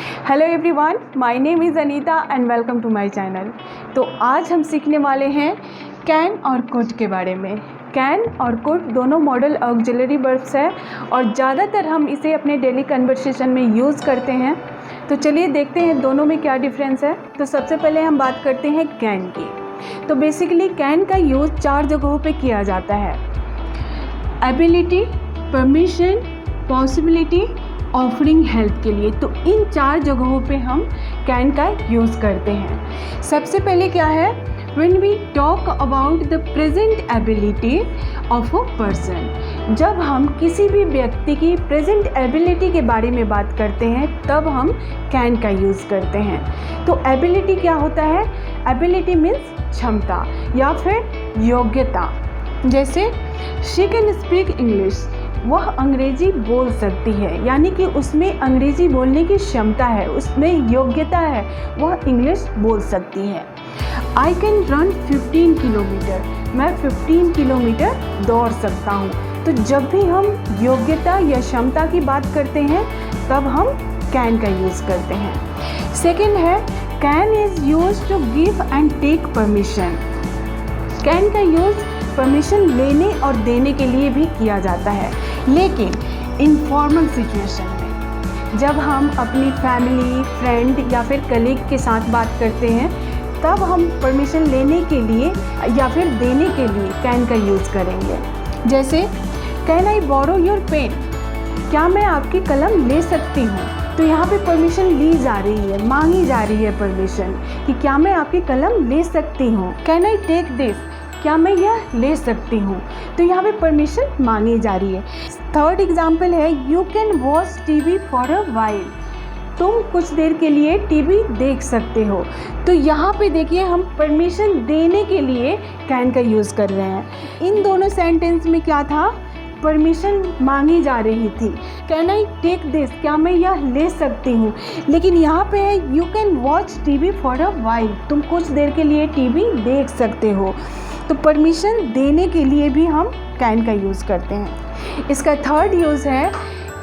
Hello everyone, my name is Anita and welcome to my channel. तो आज हम सीखने वाले हैं कैन और कुड के बारे में। कैन और कुड दोनों मॉडल ऑक्सिलरी वर्ब्स है और ज़्यादातर हम इसे अपने डेली कन्वर्सेशन में यूज़ करते हैं। तो चलिए देखते हैं दोनों में क्या डिफरेंस है। तो सबसे पहले हम बात करते हैं कैन की। तो बेसिकली कैन का यूज़ 4 जगहों पे किया जाता है: ability, permission, possibility, offering help के लिए। तो इन 4 जगहों पे हम कैन का यूज़ करते हैं। सबसे पहले क्या है, when we talk about the present ability of a person. जब हम किसी भी व्यक्ति की प्रेजेंट एबिलिटी के बारे में बात करते हैं तब हम कैन का यूज़ करते हैं। तो एबिलिटी क्या होता है? एबिलिटी मीन्स क्षमता या फिर योग्यता। जैसे शी कैन स्पीक इंग्लिश, वह अंग्रेज़ी बोल सकती है, यानी कि उसमें अंग्रेज़ी बोलने की क्षमता है, उसमें योग्यता है, वह इंग्लिश बोल सकती है। आई कैन रन 15 किलोमीटर, मैं 15 किलोमीटर दौड़ सकता हूँ। तो जब भी हम योग्यता या क्षमता की बात करते हैं तब हम कैन का यूज़ करते हैं। सेकेंड है, can is used to give and take permission. Can का यूज़ परमिशन लेने और देने के लिए भी किया जाता है, लेकिन इनफॉर्मल सिचुएशन में जब हम अपनी फैमिली, फ्रेंड या फिर कलीग के साथ बात करते हैं तब हम परमिशन लेने के लिए या फिर देने के लिए कैन का यूज़ करेंगे। जैसे can I borrow your pen, क्या मैं आपकी कलम ले सकती हूँ? तो यहाँ पे परमिशन ली जा रही है, मांगी जा रही है परमिशन कि क्या मैं आपकी कलम ले सकती हूँ। कैन आई टेक दिस, क्या मैं यह ले सकती हूँ? तो यहाँ पे परमिशन मांगी जा रही है। थर्ड एग्जाम्पल है, you can watch TV for a while, तुम कुछ देर के लिए टीवी देख सकते हो। तो यहाँ पे देखिए हम परमिशन देने के लिए कैन का यूज़ कर रहे हैं। इन दोनों सेंटेंस में क्या था? परमिशन मांगी जा रही थी। कैन आई टेक दिस, क्या मैं यह ले सकती हूँ? लेकिन यहाँ पे है you can watch TV for a while, तुम कुछ देर के लिए टीवी देख सकते हो। तो परमिशन देने के लिए भी हम कैन का यूज़ करते हैं। इसका थर्ड यूज़ है,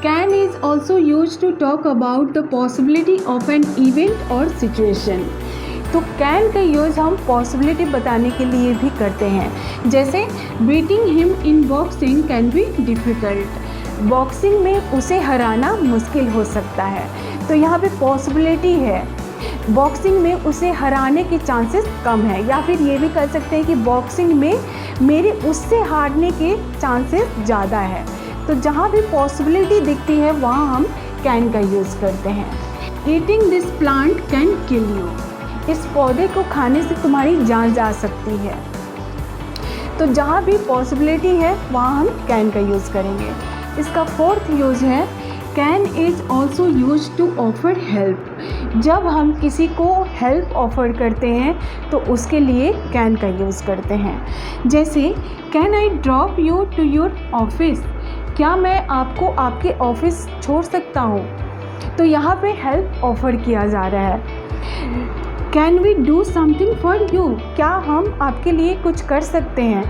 can is also use to talk about the possibility of an event और सिचुएशन। तो कैन का यूज़ हम पॉसिबिलिटी बताने के लिए भी करते हैं। जैसे beating him in boxing can be difficult, boxing में उसे हराना मुश्किल हो सकता है। तो यहाँ पे पॉसिबिलिटी है, बॉक्सिंग में उसे हराने के चांसेस कम है, या फिर ये भी कर सकते हैं कि बॉक्सिंग में मेरे उससे हारने के चांसेस ज़्यादा है। तो जहाँ भी पॉसिबिलिटी दिखती है वहाँ हम कैन का यूज़ करते हैं। Eating this plant can kill you, इस पौधे को खाने से तुम्हारी जान जा सकती है। तो जहाँ भी पॉसिबिलिटी है वहाँ हम कैन का यूज़ करेंगे। इसका फोर्थ यूज़ है, can is also use to offer help. जब हम किसी को हेल्प ऑफ़र करते हैं तो उसके लिए कैन का यूज़ करते हैं। जैसे can I drop you to your office, क्या मैं आपको आपके ऑफिस छोड़ सकता हूँ? तो यहाँ पे हेल्प ऑफ़र किया जा रहा है। Can we do something for you, क्या हम आपके लिए कुछ कर सकते हैं?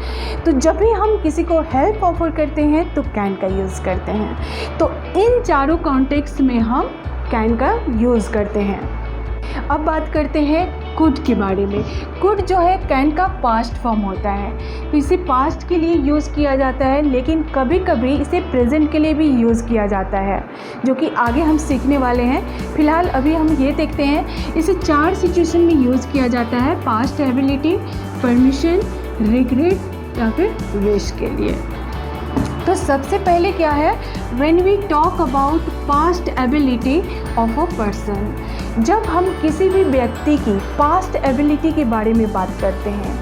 तो जब भी हम किसी को हेल्प ऑफ़र करते हैं तो कैन का यूज़ करते हैं। तो इन चारों कॉन्टेक्स्ट में हम कैन का यूज़ करते हैं। अब बात करते हैं कुड के बारे में। कुड जो है कैन का पास्ट फॉर्म होता है, तो इसे पास्ट के लिए यूज़ किया जाता है, लेकिन कभी कभी इसे प्रेजेंट के लिए भी यूज़ किया जाता है, जो कि आगे हम सीखने वाले हैं। फिलहाल अभी हम ये देखते हैं, इसे 4 सिचुएशन में यूज़ किया जाता है: पास्ट एबिलिटी, परमिशन, रिग्रेट या फिर विश के लिए। तो सबसे पहले क्या है, when we talk about past ability of a person. जब हम किसी भी व्यक्ति की पास्ट एबिलिटी के बारे में बात करते हैं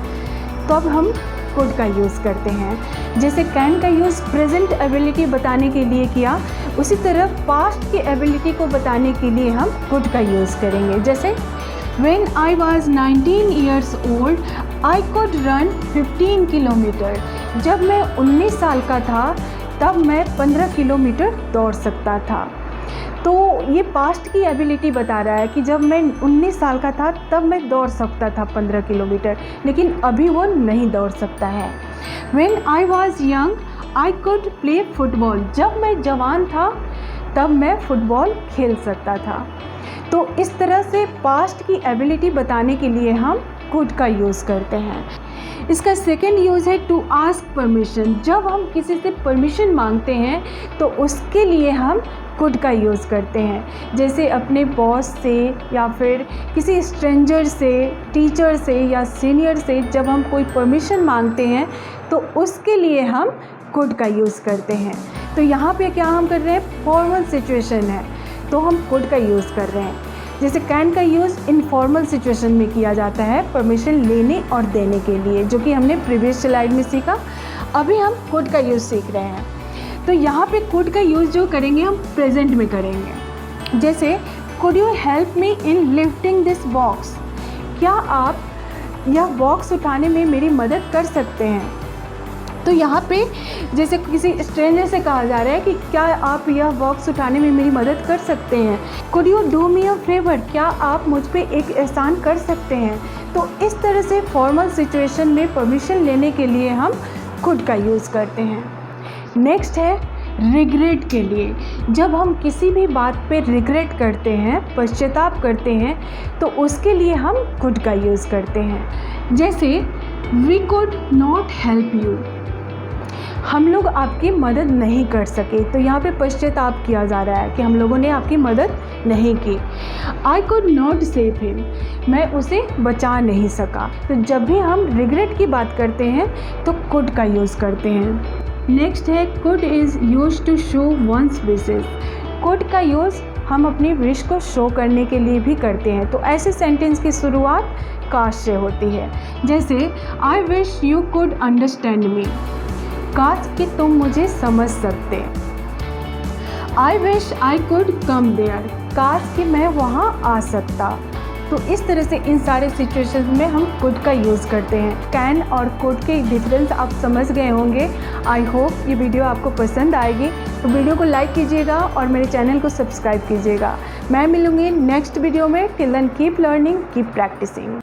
तब हम कुड का यूज़ करते हैं। जैसे कैन का यूज़ प्रेजेंट एबिलिटी बताने के लिए किया, उसी तरह पास्ट की एबिलिटी को बताने के लिए हम कुड का यूज़ करेंगे। जैसे When I was 19 years old, I could run 15 kilometre. जब मैं 19 साल का था तब मैं 15 किलोमीटर दौड़ सकता था। तो ये पास्ट की एबिलिटी बता रहा है कि जब मैं 19 साल का था तब मैं दौड़ सकता था 15 किलोमीटर, लेकिन अभी वो नहीं दौड़ सकता है। When I was young, I could play football। जब मैं जवान था तब मैं फुटबॉल खेल सकता था। तो इस तरह से पास्ट की एबिलिटी बताने के लिए हम कुड का यूज़ करते हैं। इसका सेकेंड यूज़ है टू आस्क परमिशन। जब हम किसी से परमिशन मांगते हैं तो उसके लिए हम कुड का यूज़ करते हैं। जैसे अपने बॉस से या फिर किसी स्ट्रेंजर से, टीचर से या सीनियर से जब हम कोई परमिशन मांगते हैं तो उसके लिए हम कुड का यूज़ करते हैं। तो यहाँ पे क्या हम कर रहे हैं, फॉर्मल सिचुएशन है तो हम कुड का यूज़ कर रहे हैं। जैसे कैन का यूज़ इनफॉर्मल सिचुएशन में किया जाता है परमिशन लेने और देने के लिए, जो कि हमने प्रीवियस स्लाइड में सीखा। अभी हम कुड का यूज़ सीख रहे हैं। तो यहाँ पे कुड का यूज़ जो करेंगे हम प्रेजेंट में करेंगे। जैसे could you help me in lifting this box, क्या आप यह बॉक्स उठाने में मेरी मदद कर सकते हैं। तो यहाँ पे जैसे किसी स्ट्रेंजर से कहा जा रहा है कि क्या आप यह बॉक्स उठाने में मेरी मदद कर सकते हैं। Could you do me a favour, क्या आप मुझ पे एक एहसान कर सकते हैं। तो इस तरह से फॉर्मल सिचुएशन में परमिशन लेने के लिए हम कुड का यूज़ करते हैं। नेक्स्ट है रिग्रेट के लिए। जब हम किसी भी बात पे रिग्रेट करते हैं, पश्चाताप करते हैं, तो उसके लिए हम कुड का यूज़ करते हैं। जैसे we could not help you, हम लोग आपकी मदद नहीं कर सके। तो यहाँ पे पश्चाताप किया जा रहा है कि हम लोगों ने आपकी मदद नहीं की। I could not save him, मैं उसे बचा नहीं सका। तो जब भी हम रिग्रेट की बात करते हैं तो कुड का यूज़ करते हैं। नेक्स्ट है could is use to show one's wishes. Could का यूज़ हम अपनी विश को शो करने के लिए भी करते हैं। तो ऐसे सेंटेंस की शुरुआत काश से होती है। जैसे I wish you could understand me, काश कि तुम मुझे समझ सकते। I wish I could come there, काश कि मैं वहाँ आ सकता। तो इस तरह से इन सारे सिचुएशंस में हम कुड का यूज़ करते हैं। कैन और कुड के डिफरेंस आप समझ गए होंगे। आई होप ये वीडियो आपको पसंद आएगी। तो वीडियो को लाइक कीजिएगा और मेरे चैनल को सब्सक्राइब कीजिएगा। मैं मिलूँगी नेक्स्ट वीडियो में। Till then keep learning, keep practising.